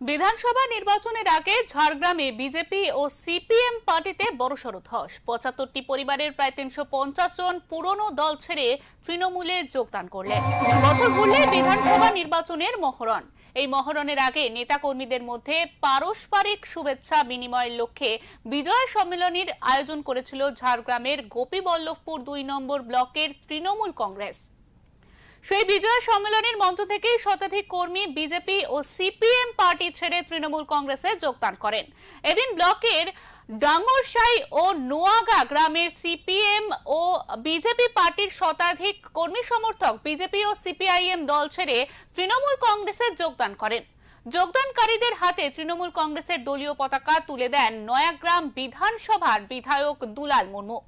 বিধানসভা নির্বাচনের আগে ঝাড়গ্রামে বিজেপি ও সিপিএম পার্টিতে বড়সড় ধস। ৭৫টি পরিবারের প্রায় ৩৫০ জন পুরনো দল ছেড়ে তৃণমূলে যোগদান করলেন। বছর ঘুরলে বিধানসভা নির্বাচনের মহরণ। এই মহরণের আগে নেতাকর্মীদের মধ্যে পারস্পরিক শুভেচ্ছা বিনিময়ের লক্ষ্যে বিজয় সম্মেলনের আয়োজন করেছিল ঝাড়গ্রামের গোপীবল্লভপুর ২ নম্বর ব্লকের তৃণমূল কংগ্রেস। সেই বিজয় সম্মেলনের মঞ্চ থেকেই শতাধিক কর্মী বিজেপি ও সিপিএম পার্টি ছেড়ে তৃণমূল কংগ্রেসে যোগদান করেন। এদিন ব্লকের ডাঙ্গরসাই ও নোয়াগা গ্রামের সিপিএম ও বিজেপি পার্টির শতাধিক কর্মী সমর্থক বিজেপি ও সিপিআইএম দল ছেড়ে তৃণমূল কংগ্রেসে যোগদান করেন। যোগদানকারীদের হাতে তৃণমূল কংগ্রেসের দলীয় পতাকা তুলে দেন নয়াগ্রাম বিধানসভার বিধায়ক দুলাল মুর্মু।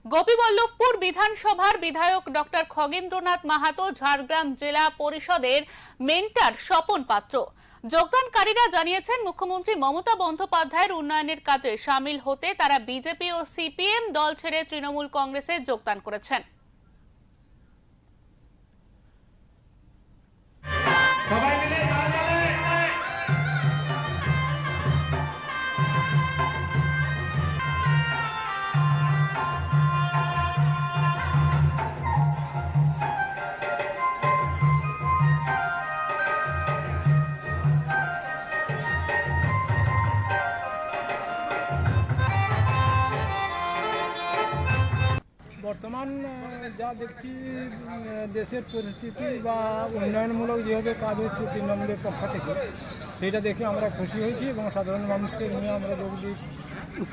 গোপীবল্লভপুর বিধানসভার বিধায়ক ডক্টর খগেন্দ্রনাথ মাহাতো, ঝাড়গ্রাম জেলা পরিষদের মেন্টর স্বপন পাত্র। যোগদানকারীরা জানিয়েছেন, মুখ্যমন্ত্রী মমতা বন্দ্যোপাধ্যায়ের উন্নয়নের কাজে সামিল হতে তারা বিজেপি ও সিপিএম দল ছেড়ে তৃণমূল কংগ্রেসে যোগদান করেছেন। বর্তমান যা দেখছি দেশের পরিস্থিতি বা উন্নয়নমূলক যেভাবে কাজ হচ্ছে তৃণমূলের পক্ষ থেকে, সেটা দেখে আমরা খুশি হয়েছি এবং সাধারণ মানুষকে নিয়ে আমরা যোগ দিয়েছি।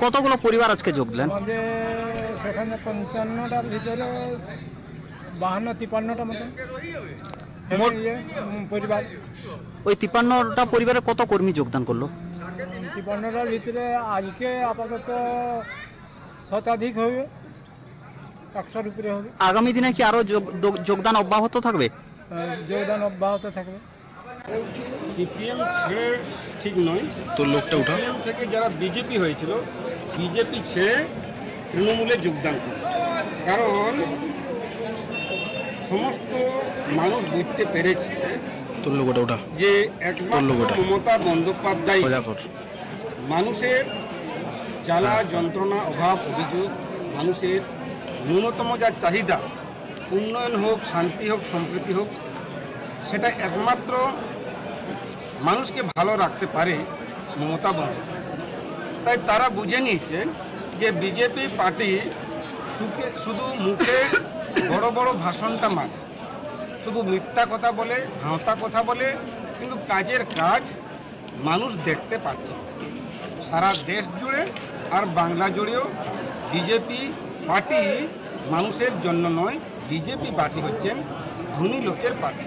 কতগুলো পরিবার আজকে যোগ দিলেন? আমাদের সেখানে ৫৫টার ভিতরে ৫২-৫৩টা মতন পরিবার। ওই ৫৩টা পরিবারে কত কর্মী যোগদান করলো? ৫৩টার ভিতরে আজকে আপাতত শতাধিক হবে, ১০০-র উপরে হবে। আগামী দিনে কি আরো যোগদান অব্যাহত থাকবে? যোগদান অব্যাহত থাকবে। সিপিএম ছেড়ে ঠিক নয়, তো লোকটা উঠা সিপিএম থেকে যারা বিজেপি হয়েছিল, বিজেপি ছেড়ে তৃণমূলে যোগদান করে। কারণ সমস্ত মানুষ বুঝতে পেরেছে যে একমাত্র মমতা বন্দ্যোপাধ্যায় মানুষের জ্বালা যন্ত্রণা, অভাব, অভিযোগ, মানুষের ন্যূনতম যা চাহিদা, উন্নয়ন হোক, শান্তি হোক, সম্প্রীতি হোক, সেটা একমাত্র মানুষকে ভালো রাখতে পারে মমতা বন্দ্যোপাধ্যায়। তাই তারা বুঝে নিয়েছে যে বিজেপি পার্টি শুধু মুখে বড় বড় ভাষণটা মানে, শুধু মিথ্যা কথা বলে, ভাঁওতা কথা বলে, কিন্তু কাজের কাজ মানুষ দেখতে পাচ্ছে। সারা দেশ জুড়ে আর বাংলা জুড়েও বিজেপি পার্টি মানুষের জন্য নয়, বিজেপি পার্টি হচ্ছেন ধনী লোকের পার্টি।